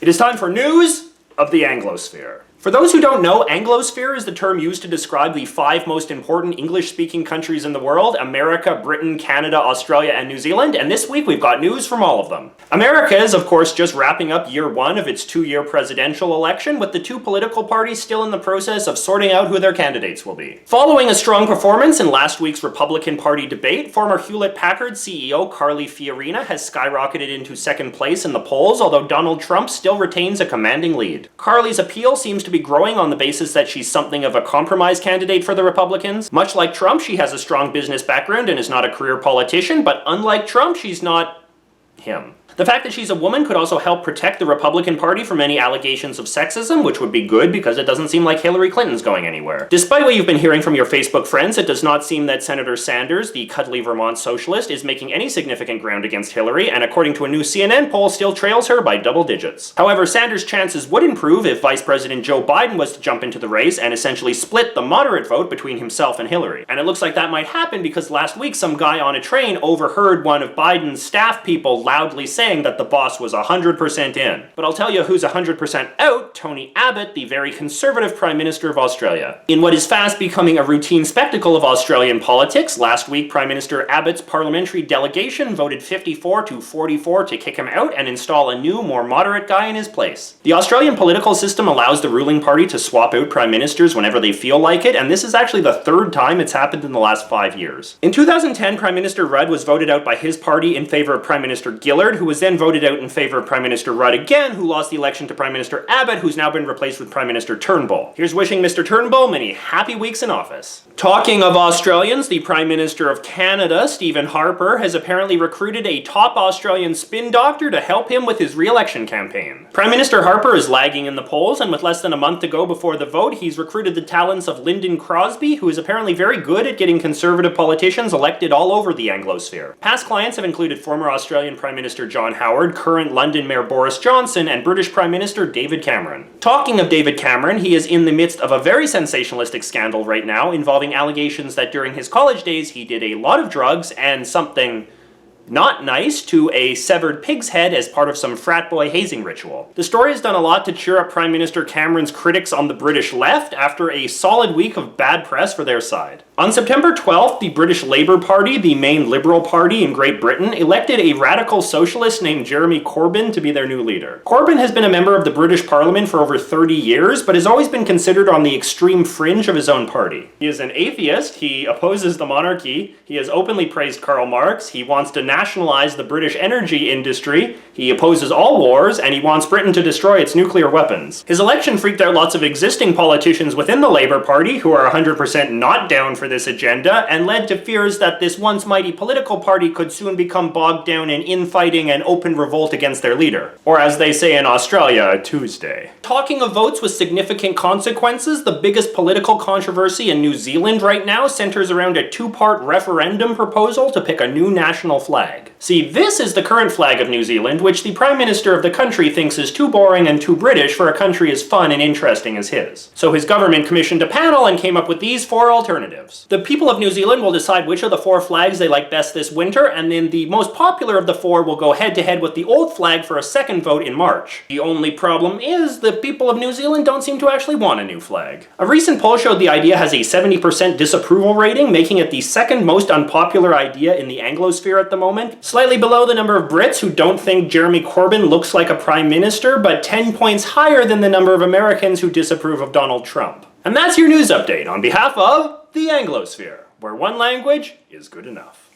It is time for news of the Anglosphere. For those who don't know, Anglosphere is the term used to describe the 5 most important English-speaking countries in the world: America, Britain, Canada, Australia, and New Zealand, and this week we've got news from all of them. America is, of course, just wrapping up year 1 of its 2-year presidential election, with the 2 political parties still in the process of sorting out who their candidates will be. Following a strong performance in last week's Republican Party debate, former Hewlett-Packard CEO Carly Fiorina has skyrocketed into 2nd place in the polls, although Donald Trump still retains a commanding lead. Carly's appeal seems to be growing on the basis that she's something of a compromise candidate for the Republicans. Much like Trump, she has a strong business background and is not a career politician, but unlike Trump, she's not him. The fact that she's a woman could also help protect the Republican Party from any allegations of sexism, which would be good because it doesn't seem like Hillary Clinton's going anywhere. Despite what you've been hearing from your Facebook friends, it does not seem that Senator Sanders, the cuddly Vermont socialist, is making any significant ground against Hillary, and according to a new CNN poll, still trails her by double digits. However, Sanders' chances would improve if Vice President Joe Biden was to jump into the race and essentially split the moderate vote between himself and Hillary. And it looks like that might happen because last week some guy on a train overheard one of Biden's staff people loudly saying that the boss was 100% in. But I'll tell you who's 100% out: Tony Abbott, the very conservative Prime Minister of Australia. In what is fast becoming a routine spectacle of Australian politics, last week Prime Minister Abbott's parliamentary delegation voted 54-44 to kick him out and install a new, more moderate guy in his place. The Australian political system allows the ruling party to swap out prime ministers whenever they feel like it, and this is actually the 3rd time it's happened in the last 5 years. In 2010, Prime Minister Rudd was voted out by his party in favor of Prime Minister Gillard, who was then voted out in favor of Prime Minister Rudd again, who lost the election to Prime Minister Abbott, who's now been replaced with Prime Minister Turnbull. Here's wishing Mr. Turnbull many happy weeks in office. Talking of Australians, the Prime Minister of Canada, Stephen Harper, has apparently recruited a top Australian spin doctor to help him with his re-election campaign. Prime Minister Harper is lagging in the polls, and with less than a month to go before the vote, he's recruited the talents of Lyndon Crosby, who is apparently very good at getting conservative politicians elected all over the Anglosphere. Past clients have included former Australian Prime Minister John Howard, current London Mayor Boris Johnson, and British Prime Minister David Cameron. Talking of David Cameron, he is in the midst of a very sensationalistic scandal right now involving allegations that during his college days he did a lot of drugs and something not nice to a severed pig's head as part of some frat boy hazing ritual. The story has done a lot to cheer up Prime Minister Cameron's critics on the British left after a solid week of bad press for their side. On September 12th, the British Labour Party, the main Liberal Party in Great Britain, elected a radical socialist named Jeremy Corbyn to be their new leader. Corbyn has been a member of the British Parliament for over 30 years, but has always been considered on the extreme fringe of his own party. He is an atheist, he opposes the monarchy, he has openly praised Karl Marx, he wants to nationalize the British energy industry, he opposes all wars, and he wants Britain to destroy its nuclear weapons. His election freaked out lots of existing politicians within the Labour Party who are 100% not down for this agenda, and led to fears that this once mighty political party could soon become bogged down in infighting and open revolt against their leader. Or as they say in Australia, a Tuesday. Talking of votes with significant consequences, the biggest political controversy in New Zealand right now centers around a 2-part referendum proposal to pick a new national flag. See, this is the current flag of New Zealand, which the Prime Minister of the country thinks is too boring and too British for a country as fun and interesting as his. So his government commissioned a panel and came up with these 4 alternatives. The people of New Zealand will decide which of the 4 flags they like best this winter, and then the most popular of the 4 will go head-to-head with the old flag for a second vote in March. The only problem is the people of New Zealand don't seem to actually want a new flag. A recent poll showed the idea has a 70% disapproval rating, making it the 2nd most unpopular idea in the Anglosphere at the moment, slightly below the number of Brits who don't think Jeremy Corbyn looks like a prime minister, but 10 points higher than the number of Americans who disapprove of Donald Trump. And that's your news update on behalf of the Anglosphere, where one language is good enough.